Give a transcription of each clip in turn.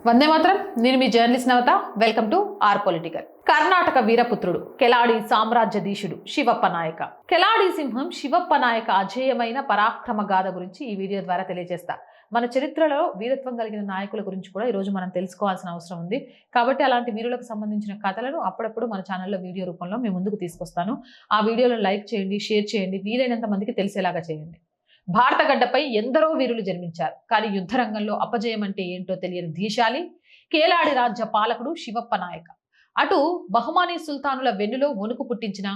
వందే మాత్రం. నేను మీ journalist Navata. Welcome to R political. Karnataka వీరపుత్రుడు కెలాడి సామ్రాజ్యధీశుడు శివప్ప నాయక. కెలాడి సింహం శివప్ప నాయక అజేయమైన పరాక్రమ గాథ గురించి ఈ వీడియో ద్వారా తెలియజేస్తా. మన చరిత్రలో వీరత్వం కలిగిన నాయకుల గురించి కూడా ఈరోజు మనం తెలుసుకోవాల్సిన అవసరం ఉంది. కాబట్టి అలాంటి వీరులకు సంబంధించిన కథలను అప్పుడప్పుడు మన ఛానల్లో వీడియో రూపంలో మేము ముందుకు తీసుకొస్తాను. ఆ వీడియోలో లైక్ చేయండి, షేర్ చేయండి, వీలైనంత మందికి తెలిసేలాగా చేయండి. భారత గడ్డపై ఎందరో వీరులు జన్మించారు. కానీ యుద్ధ రంగంలో అపజయం అంటే ఏంటో తెలియని ధీశాలి కేలాడి రాజ్య పాలకుడు శివప్ప నాయక. అటు బహుమానీ సుల్తానుల వెన్నులో వణుకు పుట్టించిన,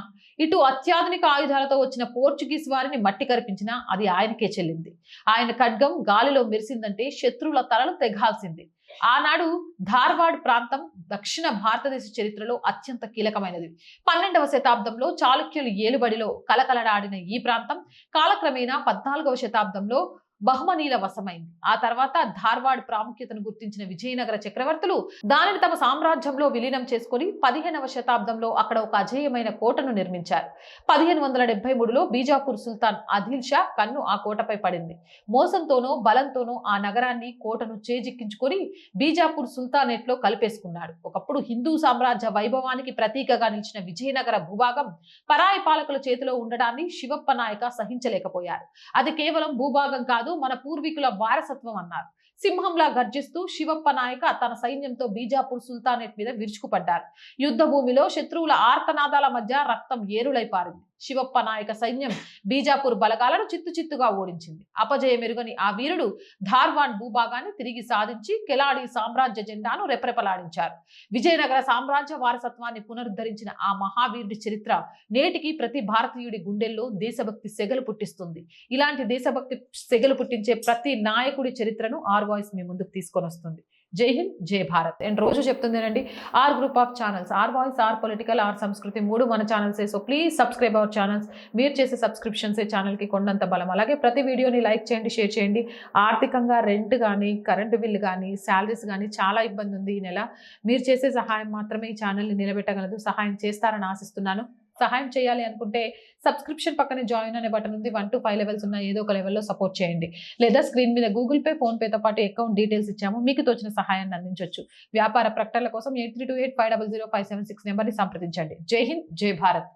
ఇటు అత్యాధునిక ఆయుధాలతో వచ్చిన పోర్చుగీస్ వారిని మట్టి కరిపించినా అది ఆయనకే చెల్లింది. ఆయన ఖడ్గం గాలిలో మెరిసిందంటే శత్రువుల తలలు తెగాల్సింది. ఆనాడు ధార్వాడ్ ప్రాంతం దక్షిణ భారతదేశ చరిత్రలో అత్యంత కీలకమైనది. 12వ శతాబ్దంలో చాళుక్యుల ఏలుబడిలో కలకలడాడిన ఈ ప్రాంతం కాలక్రమేణా 14వ శతాబ్దంలో బహుమనీల వశమైంది. ఆ తర్వాత ధార్వాడ్ ప్రాముఖ్యతను గుర్తించిన విజయనగర చక్రవర్తులు దానిని తమ సామ్రాజ్యంలో విలీనం చేసుకుని 15వ శతాబ్దంలో అక్కడ ఒక అజేయమైన కోటను నిర్మించారు. 1573లో బీజాపూర్ సుల్తాన్ ఆదిల్ షా కన్ను ఆ కోటపై పడింది. మోసంతోనో బలంతోనో ఆ నగరాన్ని కోటను చేజిక్కించుకొని బీజాపూర్ సుల్తానేట్లో కలిపేసుకున్నాడు. ఒకప్పుడు హిందూ సామ్రాజ్య వైభవానికి ప్రతీకగా నిలిచిన విజయనగర భూభాగం పరాయి పాలకుల చేతిలో ఉండడాన్ని శివప్ప నాయక సహించలేకపోయారు. అది కేవలం భూభాగం కాదు, మన పూర్వీకుల వారసత్వం అన్నారు. సింహంలా గర్జిస్తూ శివప్ప నాయక తన సైన్యంతో బీజాపూర్ సుల్తానేట్ మీద విరుచుకుపడ్డారు. యుద్ధ భూమిలో శత్రువుల ఆర్తనాదాల మధ్య రక్తం ఏరులై పారింది. శివప్ప నాయక సైన్యం బీజాపూర్ బలగాలను చిత్తుచిత్తుగా ఓడించింది. అపజయమెరుగని ఆ వీరుడు ధార్వాడ్ భూభాగాన్ని తిరిగి సాధించి కెలాడి సామ్రాజ్య జెండాను రెపరెపలాడించారు. విజయనగర సామ్రాజ్య వారసత్వాన్ని పునరుద్ధరించిన ఆ మహావీరుడి చరిత్ర నేటికి ప్రతి భారతీయుడి గుండెల్లో దేశభక్తి సెగలు పుట్టిస్తుంది. ఇలాంటి దేశభక్తి సెగలు పుట్టించే ప్రతి నాయకుడి చరిత్రను ఆర్ వాయిస్ మీ ముందుకు తీసుకొని వస్తుంది. జై హింద్, జై భారత్. అండ్ రోజు చెప్తుందేనండి, R group of channels, R voice, R political, R Sanskriti, 3 మన ఛానల్సే. So please subscribe our channels. మీరు చేసే సబ్స్క్రిప్షన్సే ఛానల్కి కొండంత బలం. అలాగే ప్రతి వీడియోని లైక్ చేయండి, షేర్ చేయండి. ఆర్థికంగా రెంట్ కానీ, కరెంటు బిల్లు కానీ, శాలరీస్ కానీ చాలా ఇబ్బంది ఉంది ఈ నెల. మీరు చేసే సహాయం మాత్రమే ఈ ఛానల్ని నిలబెట్టగలదు. సహాయం చేస్తారని ఆశిస్తున్నాను. సహాయం చేయాలి అనుకుంటే సబ్స్క్రిప్షన్ పక్కనే జాయిన్ అనే బటన్ ఉంది. 1 to 5 లెవెల్స్ ఉన్న ఏదో ఒక లెవెల్లో సపోర్ట్ చేయండి. లేదా స్క్రీన్ మీద గూగుల్ పే, ఫోన్ పేతో పాటు అకౌంట్ డీటెయిల్స్ ఇచ్చాము, మీకు తోచిన సహాయాన్ని అందించవచ్చు. వ్యాపార ప్రకటనల కోసం 8328500576 నెంబర్ని సంప్రదించండి. జై హింద్, జై భారత్.